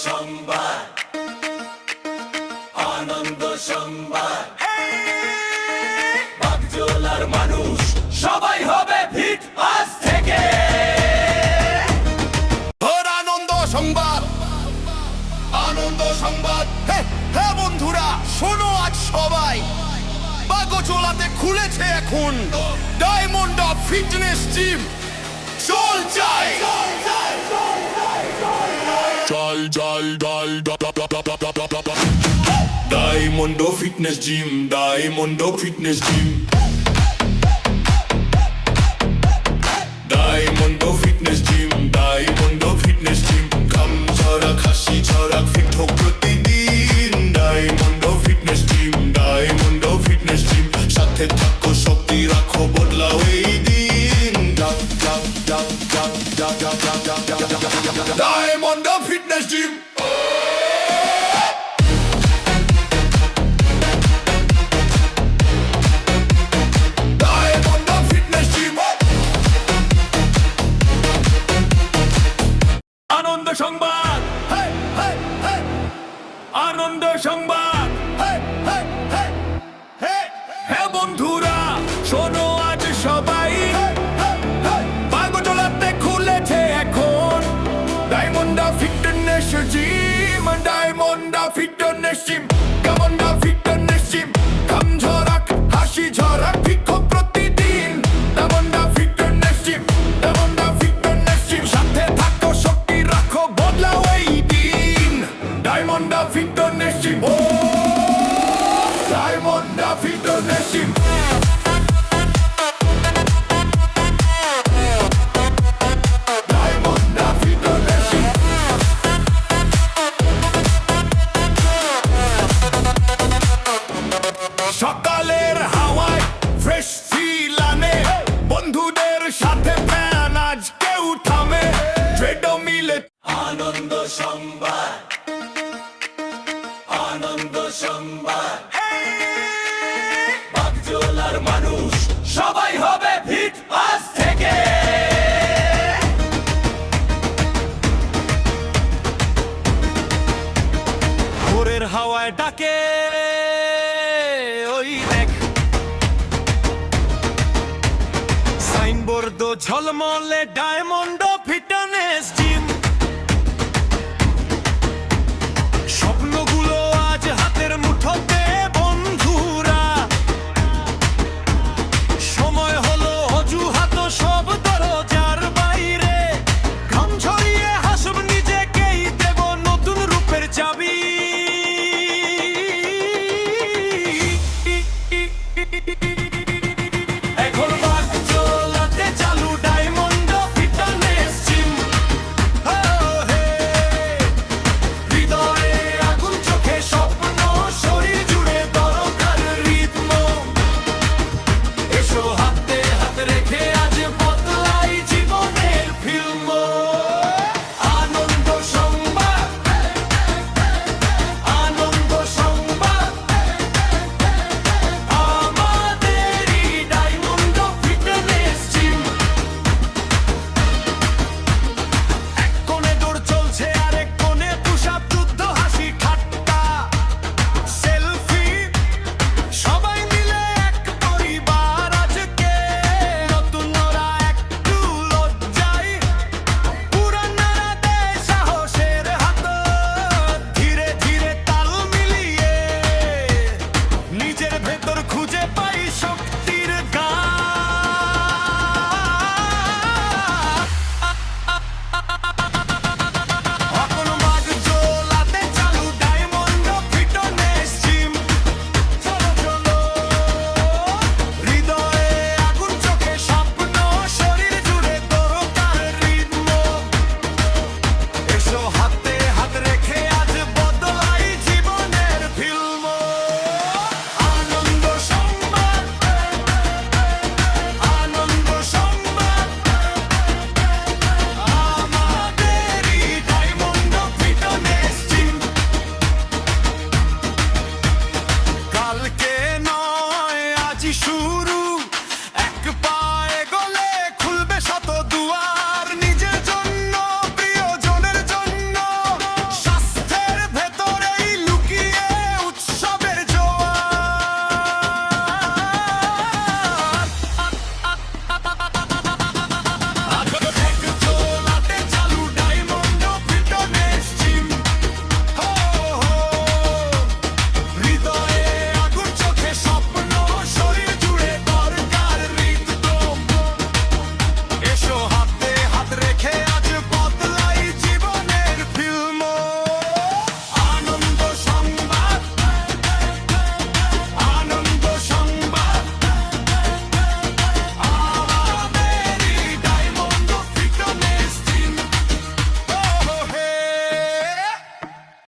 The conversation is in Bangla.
সংবাদ, আনন্দ সংবাদ। বাগজোলার মানুষ সবাই হবে ফিট আজ থেকে। আনন্দ সংবাদ, আনন্দ সংবাদ। হ্যাঁ বন্ধুরা, শোনো আজ সবাই, বাগজোলাতে খুলেছে এখন ডায়মন্ড ফিটনেস জিম। চল যাই, চল চল চল, diamond fitness gym, diamond fitness gym, diamond fitness gym, diamond fitness gym. ঘাম ঝরাক, হাসি ঝরাক, ফিট হোক প্রতিদিন। Diamond fitness gym, diamond fitness gym. সাথে থাকো, শক্তি রাখো, বদলাও এই দিন। Diamond fitness gym. আনন্দ সংবাদ, আনন্দ সংবাদ। হ্যাঁ বন্ধুরা, শোনো আজ সবাই, বাগজোলাতে খুলেছে এখন diamond fitness gym, diamond fitness gym, diamond fitness gym. ঘাম ঝরাক, হাসি ঝরাক, ফিট হোক প্রতিদিন। Diamond fitness gym, diamond fitness gym. সাথে থাকো, শক্তি রাখো, বদলাও এই দিন। ডায়মন্ড ফিটনেস জিম, ও diamond fitness gym. Diamond fitness gym. সকালের হাওয়ায় ফ্রেশ ফিল আনে, বন্ধুদের সাথে ফ্যান আজ কেউ থামে। ট্রেডমিলে আনন্দ সংবাদ, আনন্দ সংবাদ। বাগজোলার মানুষ সবাই হবে ফিট আজ থেকে। ভোরের হাওয়ায় ডাকে, ওই দেখ সাইনবোর্ড ঝলমলে ডায়মন্ড